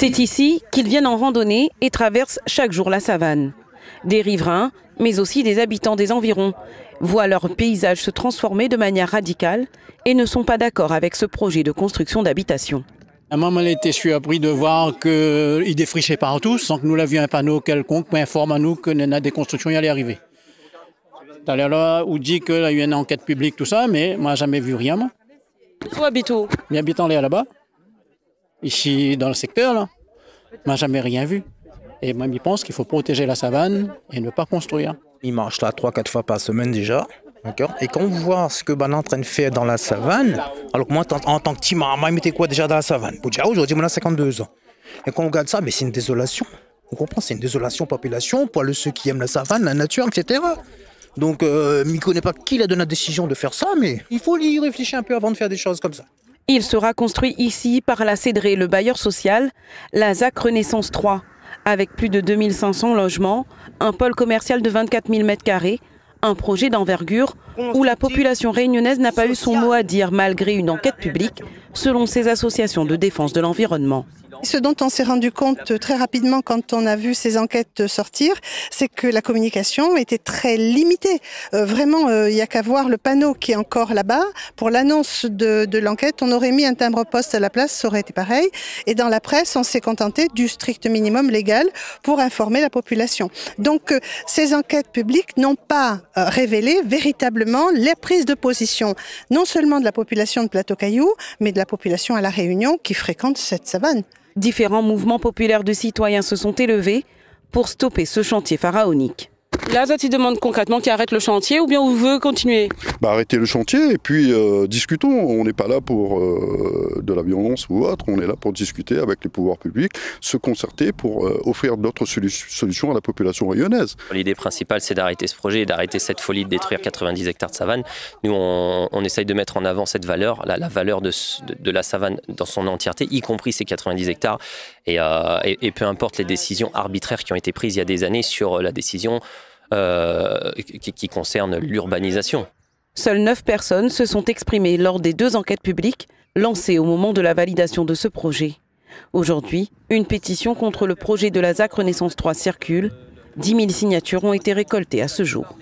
C'est ici qu'ils viennent en randonnée et traversent chaque jour la savane. Des riverains, mais aussi des habitants des environs, voient leur paysage se transformer de manière radicale et ne sont pas d'accord avec ce projet de construction d'habitation. Maman elle était surprise de voir qu'il défrichait partout sans que nous l'avions un panneau quelconque qui informe à nous que des constructions y allaient arriver. Tout à l'heure là, on dit qu'il y a eu une enquête publique, tout ça, mais moi, jamais vu rien. Moi. Où habite où? J'habite en l'air là-bas, ici dans le secteur, là. Moi, jamais rien vu. Et moi, je pense qu'il faut protéger la savane et ne pas construire. Il marche là 3-4 fois par semaine déjà. Et quand on voit ce que est en train de faire dans la savane, alors que moi, en tant que petit maman, il mettait quoi déjà dans la savane? Aujourd'hui, on a 52 ans. Et quand on regarde ça, mais c'est une désolation. On comprend, c'est une désolation population pour ceux qui aiment la savane, la nature, etc. Donc, il ne connaît pas qui a donné la décision de faire ça, mais il faut y réfléchir un peu avant de faire des choses comme ça. Il sera construit ici par la Cédrée, le bailleur social, la ZAC Renaissance 3, avec plus de 2500 logements, un pôle commercial de 24 000 m², un projet d'envergure où la population réunionnaise n'a pas eu son mot à dire malgré une enquête publique, selon ces associations de défense de l'environnement. Ce dont on s'est rendu compte très rapidement quand on a vu ces enquêtes sortir, c'est que la communication était très limitée. Vraiment, il n'y a qu'à voir le panneau qui est encore là-bas. Pour l'annonce de l'enquête, on aurait mis un timbre-poste à la place, ça aurait été pareil. Et dans la presse, on s'est contenté du strict minimum légal pour informer la population. Donc, ces enquêtes publiques n'ont pas révélé véritablement les prises de position, non seulement de la population de Plateau-Cailloux, mais de la population à La Réunion qui fréquente cette savane. Différents mouvements populaires de citoyens se sont élevés pour stopper ce chantier pharaonique. Là, ça te demande concrètement qu'il arrête le chantier ou bien on veut continuer? Arrêter le chantier et puis discutons. On n'est pas là pour de la violence ou autre, on est là pour discuter avec les pouvoirs publics, se concerter pour offrir d'autres solutions à la population rayonnaise. L'idée principale, c'est d'arrêter ce projet, d'arrêter cette folie de détruire 90 hectares de savane. Nous, on essaye de mettre en avant cette valeur, la valeur de la savane dans son entièreté, y compris ces 90 hectares. Et peu importe les décisions arbitraires qui ont été prises il y a des années sur la décision qui concerne l'urbanisation. Seules 9 personnes se sont exprimées lors des 2 enquêtes publiques lancées au moment de la validation de ce projet. Aujourd'hui, une pétition contre le projet de la ZAC Renaissance 3 circule. 10 000 signatures ont été récoltées à ce jour.